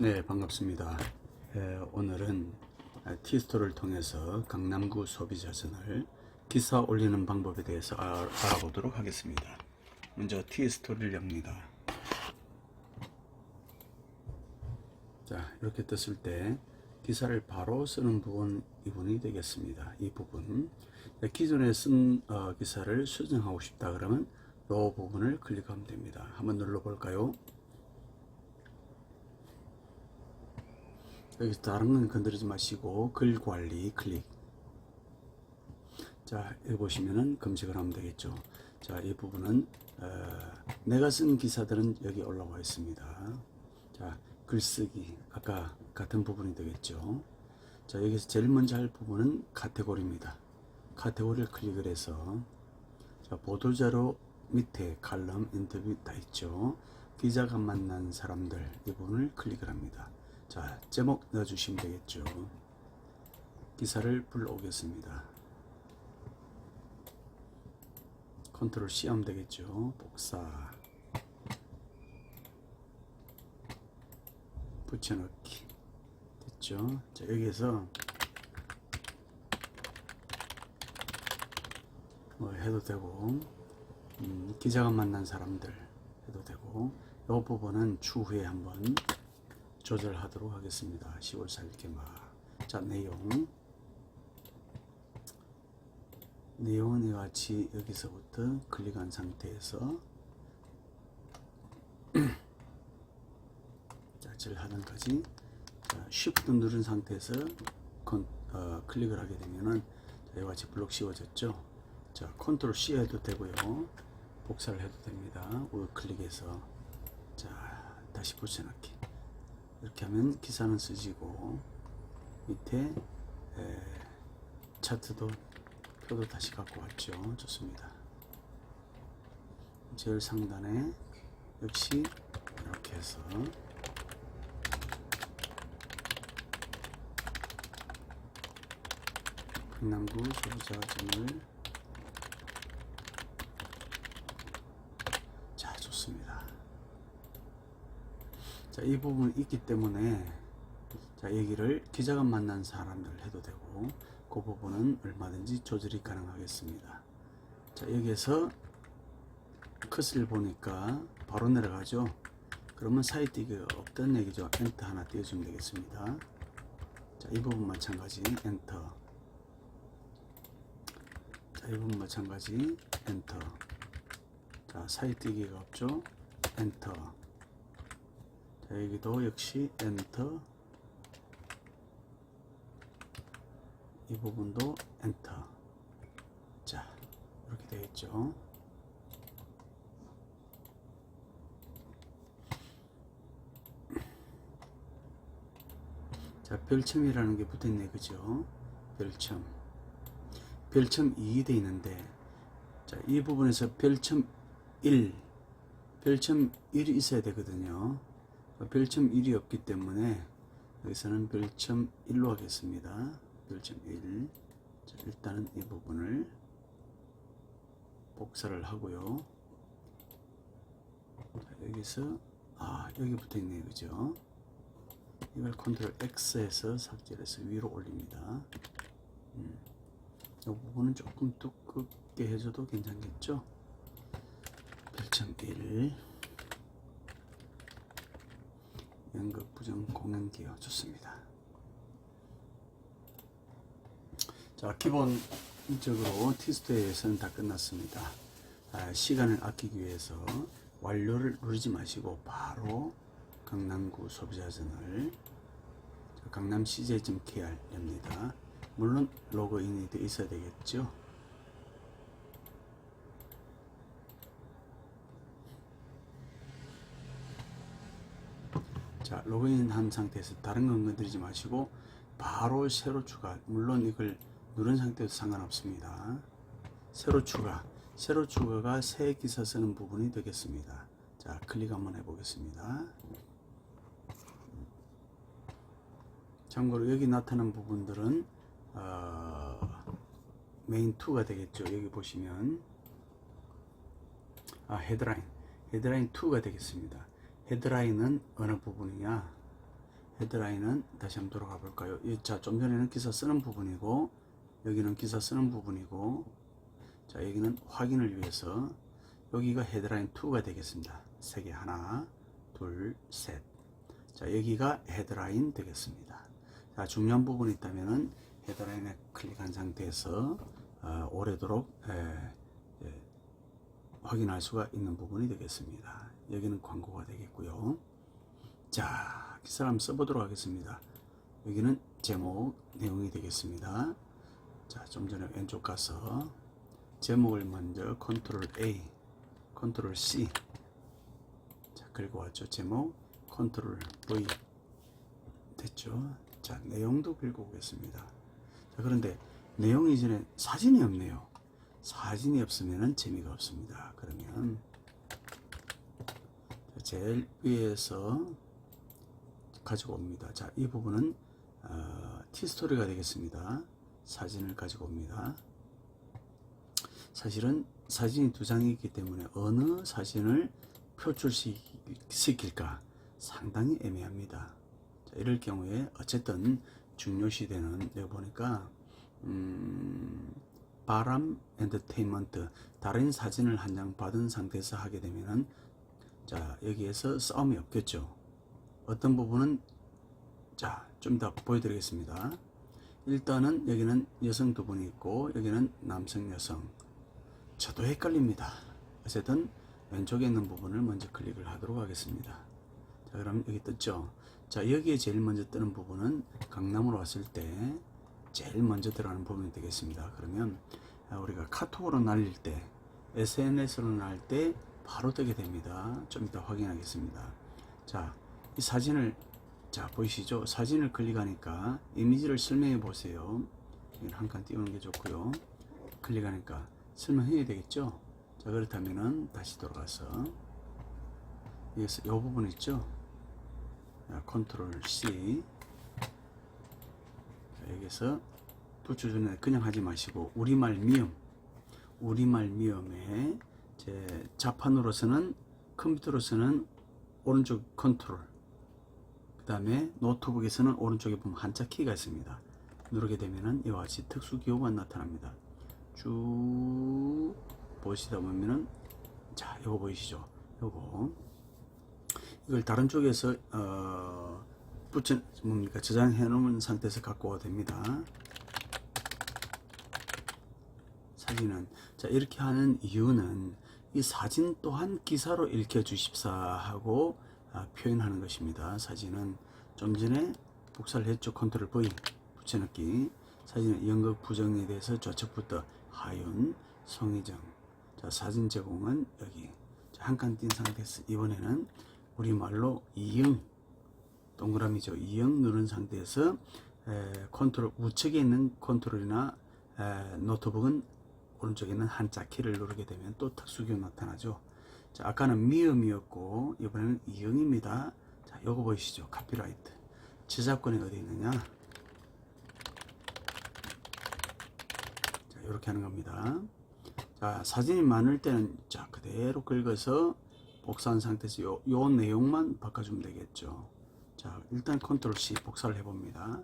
네, 반갑습니다. 오늘은 티스토를 통해서 강남구 소비자전을 기사 올리는 방법에 대해서 알아보도록 하겠습니다. 먼저 티스토를 엽니다. 자, 이렇게 떴을 때 기사를 바로 쓰는 부분이 되겠습니다. 이 부분. 기존에 쓴 기사를 수정하고 싶다 그러면 이 부분을 클릭하면 됩니다. 한번 눌러볼까요? 여기서 다른 건 건드리지 마시고 글 관리 클릭. 자, 여기 보시면은 검색을 하면 되겠죠. 자, 이 부분은 내가 쓴 기사들은 여기 올라와 있습니다. 자, 글쓰기 아까 같은 부분이 되겠죠. 자, 여기서 제일 먼저 할 부분은 카테고리입니다. 카테고리를 클릭을 해서 자, 보도자료 밑에 칼럼 인터뷰 다 있죠. 기자가 만난 사람들 이 부분을 클릭을 합니다. 자, 제목 넣어주시면 되겠죠. 기사를 불러오겠습니다. 컨트롤 C 하면 되겠죠. 복사 붙여넣기 됐죠. 자, 여기에서 뭐 해도 되고 기자가 만난 사람들 해도 되고 이 부분은 추후에 한번 조절하도록 하겠습니다. 10월 4일 개막. 자, 내용은 이같이 여기서부터 클릭한 상태에서 자, 절하단까지 Shift 누른 상태에서 클릭을 하게 되면은 이같이 블록 씌워졌죠. 자, 컨트롤 C 해도 되고요. 복사를 해도 됩니다. 우클릭해서 자, 다시 붙여넣기. 이렇게 하면 기사는 쓰지고 밑에 차트도 표도 다시 갖고 왔죠. 좋습니다. 제일 상단에 역시 이렇게 해서 강남구 소비자전을 자, 좋습니다. 자, 이 부분이 있기 때문에 자, 여기를 기자가 만난 사람들 해도 되고 그 부분은 얼마든지 조절이 가능하겠습니다. 자, 여기에서 컷을 보니까 바로 내려가죠. 그러면 사이트가 없던 얘기죠. 엔터 하나 띄워주면 되겠습니다. 자, 이 부분 마찬가지 엔터. 자, 이 부분 마찬가지 엔터. 자, 사이트기가 없죠. 엔터. 자, 여기도 역시 엔터. 이 부분도 엔터. 자, 이렇게 되겠죠. 자, 별첨이라는 게 붙어있네, 그죠? 별첨. 별첨 2 돼 있는데, 자, 이 부분에서 별첨 1, 별첨 1이 있어야 되거든요. 별첨 1이 없기 때문에 여기서는 별첨 1로 하겠습니다. 별첨 1. 자, 일단은 이 부분을 복사를 하고요. 자, 여기서 여기 붙어 있네요, 그죠? 이걸 컨트롤 X해서 삭제를 해서 위로 올립니다. 이 부분은 조금 두껍게 해줘도 괜찮겠죠? 별첨 1. 연극 부정 공연 기여. 좋습니다. 자, 기본적으로 티스토에서는 다 끝났습니다. 시간을 아끼기 위해서 완료를 누르지 마시고 바로 강남구 소비자전을 강남 CJ.KR 엽니다. 물론 로그인이 되어 있어야 되겠죠. 자, 로그인 한 상태에서 다른 건 건드리지 마시고 바로 새로 추가. 물론 이걸 누른 상태에서 상관없습니다. 새로 추가가 새 기사 쓰는 부분이 되겠습니다. 자, 클릭 한번 해보겠습니다. 참고로 여기 나타난 부분들은 메인 2가 되겠죠. 여기 보시면 헤드라인 2가 되겠습니다. 헤드라인은 어느 부분이냐? 헤드라인은 다시 한번 돌아가 볼까요? 자, 좀 전에는 기사 쓰는 부분이고, 여기는 기사 쓰는 부분이고, 자, 여기는 확인을 위해서, 여기가 헤드라인 2가 되겠습니다. 3개, 하나, 둘, 셋. 자, 여기가 헤드라인 되겠습니다. 자, 중요한 부분이 있다면은 헤드라인에 클릭한 상태에서 오래도록 확인할 수가 있는 부분이 되겠습니다. 여기는 광고가 되겠고요. 자, 기사를 한번 써보도록 하겠습니다. 여기는 제목 내용이 되겠습니다. 자, 좀 전에 왼쪽 가서 제목을 먼저 컨트롤 A, 컨트롤 C. 자, 긁어왔죠. 제목 컨트롤 V 됐죠. 자, 내용도 긁어오겠습니다. 자, 그런데 내용 이전에 사진이 없네요. 사진이 없으면 재미가 없습니다. 그러면 제일 위에서 가지고 옵니다. 자, 이 부분은 티스토리가 되겠습니다. 사진을 가지고 옵니다. 사실은 사진이 두 장이 있기 때문에 어느 사진을 표출시킬까 상당히 애매합니다. 자, 이럴 경우에 어쨌든 중요시되는 내가 보니까 바람 엔터테인먼트 다른 사진을 한 장 받은 상태에서 하게 되면은 자, 여기에서 싸움이 없겠죠. 어떤 부분은 자, 좀 더 보여드리겠습니다. 일단은 여기는 여성 두 분이 있고 여기는 남성 여성. 저도 헷갈립니다. 어쨌든 왼쪽에 있는 부분을 먼저 클릭을 하도록 하겠습니다. 자, 그럼 여기 떴죠. 자, 여기에 제일 먼저 뜨는 부분은 강남으로 왔을 때 제일 먼저 들어가는 부분이 되겠습니다. 그러면 우리가 카톡으로 날릴 때 SNS로 날릴 때 바로 뜨게 됩니다. 좀 이따 확인하겠습니다. 자, 이 사진을 자, 보이시죠? 사진을 클릭하니까 이미지를 설명해 보세요. 한 칸 띄우는 게 좋고요. 클릭하니까 설명해야 되겠죠? 자, 그렇다면은 다시 돌아가서 여기서 이 부분 있죠? 자, 컨트롤 C. 자, 여기서 붙여주는 그냥 하지 마시고 우리말 미음, 우리말 미음에 제 자판으로서는 컴퓨터로서는 오른쪽 컨트롤, 그 다음에 노트북에서는 오른쪽에 보면 한자 키가 있습니다. 누르게 되면은 이와 같이 특수 기호가 나타납니다. 쭉 보시다 보면은 자, 요거 보이시죠? 요거 이걸 다른 쪽에서 뭡니까 저장해 놓은 상태에서 갖고 와도 됩니다. 사진은 자, 이렇게 하는 이유는 이 사진 또한 기사로 읽혀 주십사 하고 표현하는 것입니다. 사진은 좀 전에 복사를 했죠. 컨트롤 V 붙여넣기. 사진은 연극 부정에 대해서 좌측부터 하윤 송희정. 자, 사진 제공은 여기 한 칸 띈 상태에서 이번에는 우리말로 이응 동그라미죠. 이응 누른 상태에서 컨트롤 우측에 있는 컨트롤이나 노트북은 오른쪽에 있는 한자 키를 누르게 되면 또 특수기호 나타나죠. 자, 아까는 미음이었고 이번에는 이응입니다. 자, 요거 보이시죠? 카피라이트. 저작권이 어디 있느냐? 자, 이렇게 하는 겁니다. 자, 사진이 많을 때는 자, 그대로 긁어서 복사한 상태에서 요 내용만 바꿔주면 되겠죠. 자, 일단 컨트롤 C 복사를 해봅니다.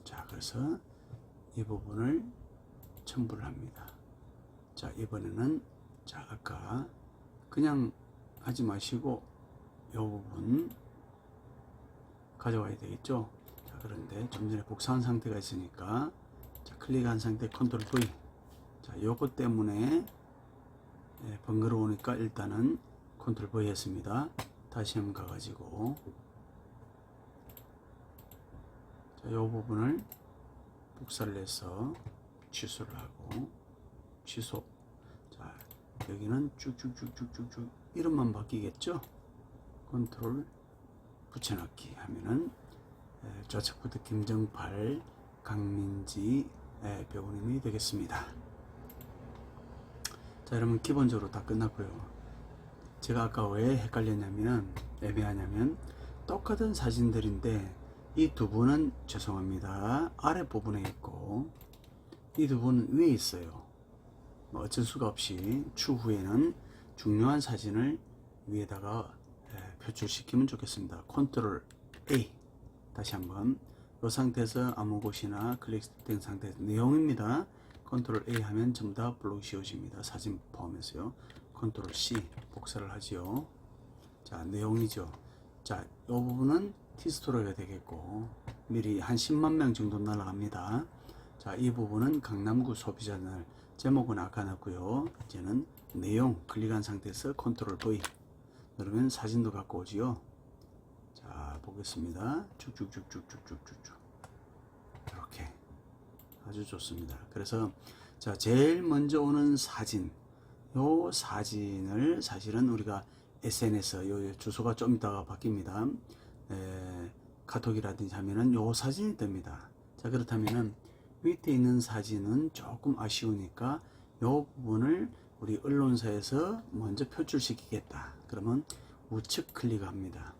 자, 그래서 이 부분을 첨부를 합니다. 자, 이번에는 자, 아까 그냥 하지 마시고 이 부분 가져와야 되겠죠. 자, 그런데 좀 전에 복사한 상태가 있으니까 자, 클릭한 상태 컨트롤 V. 자, 요것 때문에 번거로우니까 일단은 컨트롤 V 했습니다. 다시 한번 가가지고 자, 요 부분을 복사를 해서 취소를 하고 취소. 자, 여기는 쭉쭉쭉쭉쭉쭉 이름만 바뀌겠죠. 컨트롤 붙여넣기 하면은 좌측부터 김정팔 강민지 배우님이 되겠습니다. 자, 여러분 기본적으로 다 끝났고요. 제가 아까 왜 헷갈렸냐면 애매하냐면 똑같은 사진들인데 이 두 분은 죄송합니다. 아랫부분에 있고 이 두 분은 위에 있어요. 뭐 어쩔 수가 없이 추후에는 중요한 사진을 위에다가 표출시키면 좋겠습니다. 컨트롤 A. 다시 한번 이 상태에서 아무 곳이나 클릭된 상태에서 내용입니다. 컨트롤 A 하면 전부 다 블록이 씌워집니다. 사진 포함해서요. 컨트롤 C 복사를 하지요. 자, 내용이죠. 자, 이 부분은 티스토리가 되겠고 미리 한 10만 명 정도 날아갑니다. 자, 이 부분은 강남구 소비자들 제목은 아까 넣었고요. 이제는 내용 클릭한 상태에서 컨트롤 V 누르면 사진도 갖고 오지요. 자, 보겠습니다. 쭉쭉쭉쭉쭉쭉쭉 이렇게 아주 좋습니다. 그래서 자, 제일 먼저 오는 사진, 요 사진을 사실은 우리가 SNS 요 주소가 좀 이따가 바뀝니다. 카톡이라든지 하면은 요 사진이 뜹니다. 자, 그렇다면은 밑에 있는 사진은 조금 아쉬우니까 요 부분을 우리 언론사에서 먼저 표출시키겠다. 그러면 우측 클릭합니다.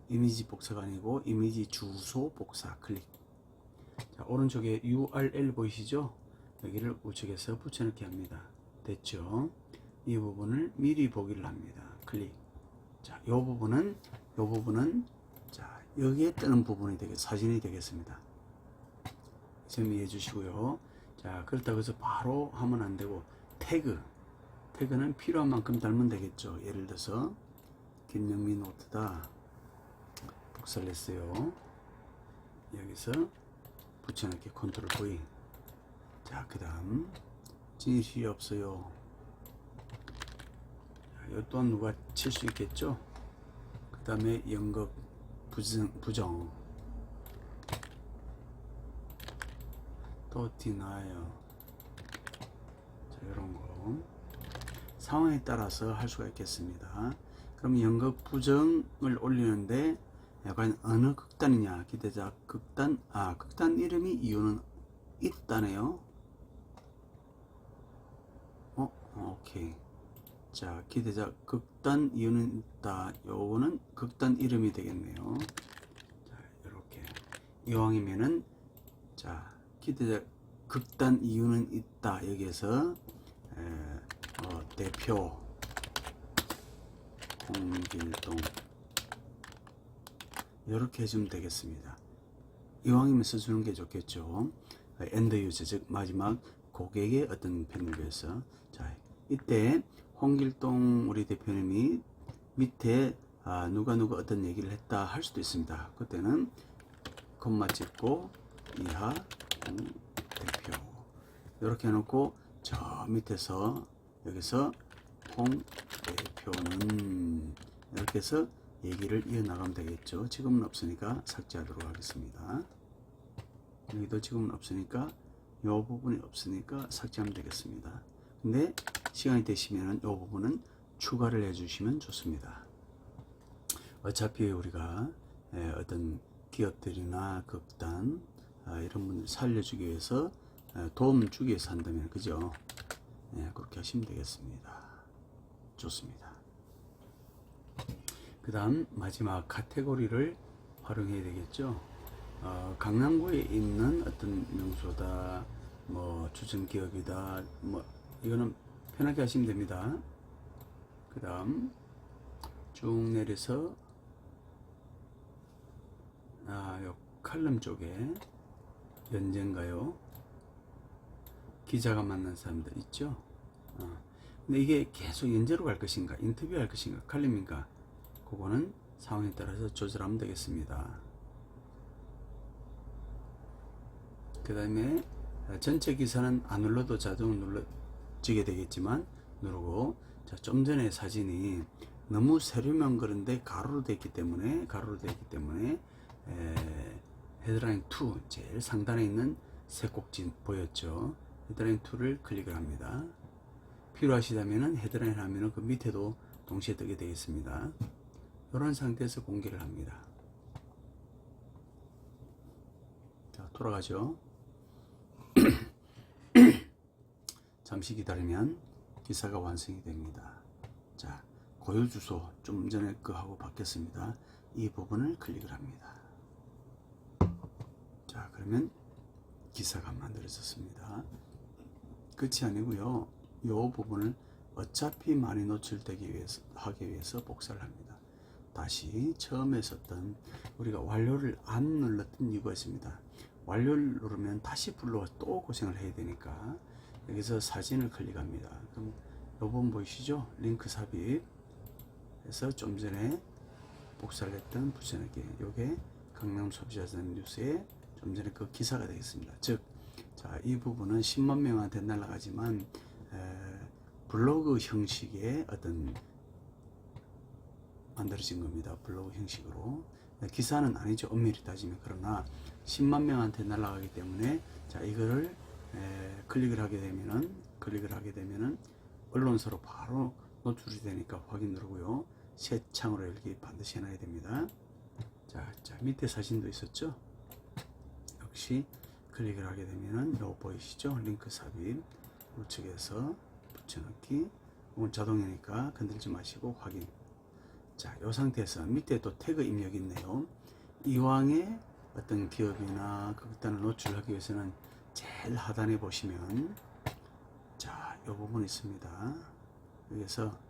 이미지 복사가 아니고 이미지 주소 복사 클릭. 자, 오른쪽에 URL 보이시죠? 여기를 우측에서 붙여넣기 합니다. 됐죠? 이 부분을 미리 보기를 합니다. 클릭. 자, 요 부분은 자, 여기에 뜨는 부분이 사진이 되겠습니다. 좀 이해해 주시고요. 자, 그렇다고 해서 바로 하면 안 되고 태그는 필요한 만큼 달면 되겠죠. 예를 들어서 김영민 노트다 복사를 했어요. 여기서 붙여넣기 컨트롤 V. 자, 그 다음 진실이 없어요. 이 또한 누가 칠 수 있겠죠. 그 다음에 연극 부정 또 denial. 자, 이런 거 상황에 따라서 할 수가 있겠습니다. 그럼 연극 부정을 올리는데 약간 어느 극단이냐, 기대자 극단. 극단 이름이 이유는 있다네요. 오케이. 자, 기대자 극단 이유는 있다. 요거는 극단 이름이 되겠네요. 자, 이렇게 이왕이면은 자, 기대자 극단 이유는 있다. 여기에서 대표 홍길동 이렇게 해주면 되겠습니다. 이왕이면 써주는 게 좋겠죠. 엔드 유저, 즉 마지막 고객의 어떤 편을 위해서. 자, 이때 홍길동 우리 대표님이 밑에 누가 어떤 얘기를 했다 할 수도 있습니다. 그때는 콤마 찍고 이하 홍 대표 이렇게 해놓고 저 밑에서 여기서 홍 대표는 이렇게 해서 얘기를 이어나가면 되겠죠. 지금은 없으니까 삭제하도록 하겠습니다. 여기도 지금은 없으니까 이 부분이 없으니까 삭제하면 되겠습니다. 근데 시간이 되시면 이 부분은 추가를 해주시면 좋습니다. 어차피 우리가 어떤 기업들이나 극단 이런 분들 살려주기 위해서 도움 주기 위해서 한다면 그죠? 그렇게 하시면 되겠습니다. 좋습니다. 그 다음 마지막 카테고리를 활용해야 되겠죠. 강남구에 있는 어떤 명소다, 뭐 주전기업이다, 뭐 이거는 편하게 하시면 됩니다. 그 다음 쭉 내려서 요 칼럼 쪽에 연재인가요? 기자가 만난 사람들 있죠. 근데 이게 계속 연재로 갈 것인가, 인터뷰 할 것인가, 칼럼인가, 그거는 상황에 따라서 조절하면 되겠습니다. 그 다음에 전체 기사는 안 눌러도 자동으로 눌러지게 되겠지만 누르고, 자, 좀 전에 사진이 너무 세려면 그런데 가로로 되어 있기 때문에 헤드라인 2 제일 상단에 있는 세 꼭지 보였죠. 헤드라인 2를 클릭을 합니다. 필요하시다면 헤드라인 하면 그 밑에도 동시에 뜨게 되겠습니다. 이런 상태에서 공개를 합니다. 자, 돌아가죠. 잠시 기다리면 기사가 완성이 됩니다. 자, 고유 주소 좀 전에 거하고 바뀌었습니다. 이 부분을 클릭을 합니다. 자, 그러면 기사가 만들어졌습니다. 끝이 아니고요. 이 부분을 어차피 많이 노출되기 위해서 하기 위해서 복사를 합니다. 다시 처음에 썼던 우리가 완료를 안 눌렀던 이유가 있습니다. 완료를 누르면 다시 불러와 또 고생을 해야 되니까 여기서 사진을 클릭합니다. 그럼 요 부분 보이시죠? 링크 삽입 해서 좀 전에 복사를 했던 붙여넣기, 요게 강남 소비자전 뉴스에 좀 전에 그 기사가 되겠습니다. 즉, 자, 이 부분은 10만 명한테 날아가지만 블로그 형식의 어떤 만들어진 겁니다. 블로그 형식으로. 기사는 아니죠. 엄밀히 따지면. 그러나 10만 명한테 날아가기 때문에, 자, 이거를 클릭을 하게 되면은 언론사로 바로 노출이 되니까 확인 누르고요. 새 창으로 열기 반드시 해놔야 됩니다. 자, 밑에 사진도 있었죠. 역시 클릭을 하게 되면은 요 보이시죠? 링크 삽입 우측에서 붙여넣기. 이건 자동이니까 건들지 마시고 확인. 자, 요 상태에서 밑에 또 태그 입력이 있네요. 이왕에 어떤 기업이나 극단을 노출하기 위해서는 제일 하단에 보시면, 자, 요 부분 있습니다. 여기서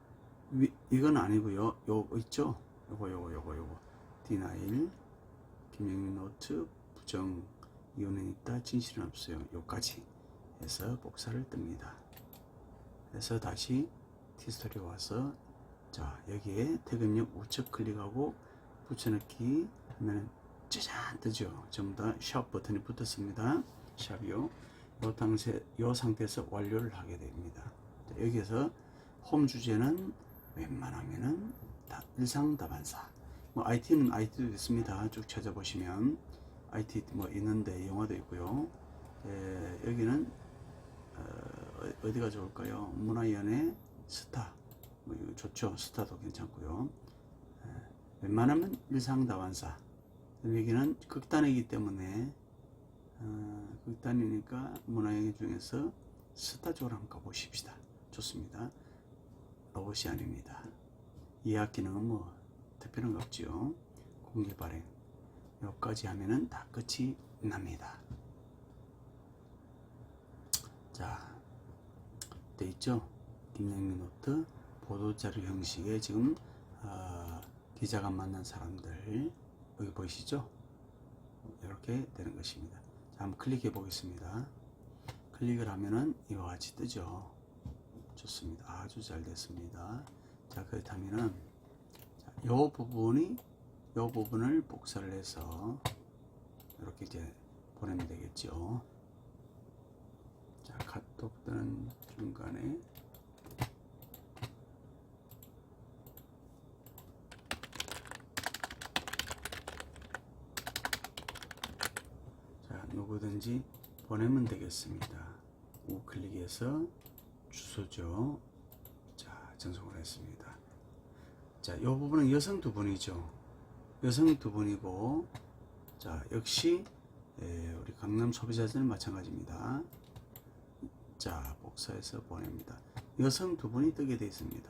이건 아니고요. 요거 있죠? 요거 디나일 김영민 노트 부정 이유는 있다 진실은 없어요. 요까지 해서 복사를 뜹니다. 그래서 다시 티스토리에 와서, 자, 여기에 태그 입력 우측 클릭하고 붙여넣기 하면 짜잔 뜨죠. 전부 다 샵 버튼이 붙었습니다. 샵이요. 요 상태에서 완료를 하게 됩니다. 자, 여기에서 홈 주제는 웬만하면은 일상다반사, 뭐 IT는 IT도 있습니다. 쭉 찾아보시면 IT 뭐 있는데 영화도 있고요. 여기는 어디가 좋을까요? 문화연예 스타, 뭐 이거 좋죠. 스타도 괜찮고요. 웬만하면 일상다반사. 여기는 극단이기 때문에 극단이니까 문화연예 중에서 스타 쪽으로 한번 가보십시다. 좋습니다. 로봇이 아닙니다. 이 학기는 뭐 특별한 거 없지요. 공개 발행 여기까지 하면은 다 끝이 납니다. 자, 돼 있죠? 김영민 노트 보도자료 형식의 지금 기자가 만난 사람들 여기 보이시죠? 이렇게 되는 것입니다. 자, 한번 클릭해 보겠습니다. 클릭을 하면은 이와 같이 뜨죠. 좋습니다. 아주 잘 됐습니다. 자, 그렇다면은 요 부분을 복사를 해서 이렇게 이제 보내면 되겠죠. 자, 카톡 뜨는 중간에 자, 누구든지 보내면 되겠습니다. 우클릭해서 주소죠. 자, 전송을 했습니다. 자, 이 부분은 여성 두 분이죠. 여성 두 분이고, 자, 역시 우리 강남 소비자들은 마찬가지입니다. 자, 복사해서 보냅니다. 여성 두 분이 뜨게 되어 있습니다.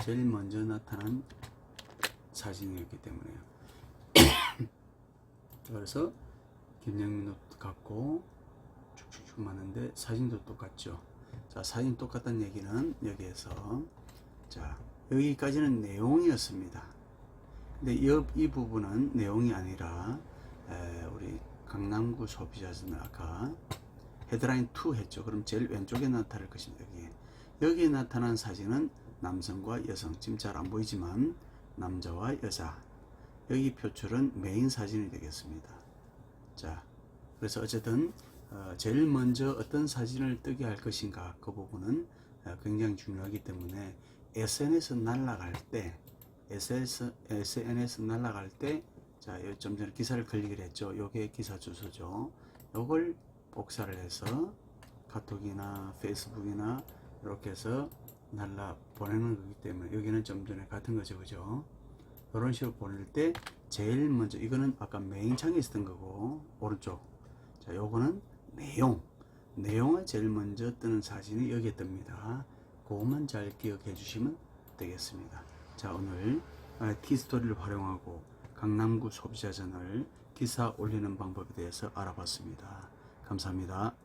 제일 먼저 나타난 사진이었기 때문에요. 그래서 김영민 노트 같고 쭉쭉쭉 많은데 사진도 똑같죠. 자, 사진 똑같다는 얘기는 여기에서, 자, 여기까지는 내용이었습니다. 근데 이 부분은 내용이 아니라 우리 강남구 소비자들은 아까 헤드라인 2 했죠. 그럼 제일 왼쪽에 나타날 것입니다. 여기에 나타난 사진은 남성과 여성, 지금 잘 안 보이지만 남자와 여자, 여기 표출은 메인 사진이 되겠습니다. 자, 그래서 어쨌든 제일 먼저 어떤 사진을 뜨게 할 것인가, 그 부분은 굉장히 중요하기 때문에 SNS 날라갈 때, 자, 좀 전에 기사를 클릭을 했죠. 요게 기사 주소죠. 요걸 복사를 해서 카톡이나 페이스북이나 이렇게 해서 날라 보내는 거기 때문에 여기는 좀 전에 같은 거죠. 그죠? 이런 식으로 보낼 때 제일 먼저, 이거는 아까 메인 창에 있었던 거고, 오른쪽. 자, 요거는 내용을 제일 먼저 뜨는 사진이 여기에 뜹니다. 그것만 잘 기억해 주시면 되겠습니다. 자, 오늘 티스토리를 활용하고 강남구 소비자전을 기사 올리는 방법에 대해서 알아봤습니다. 감사합니다.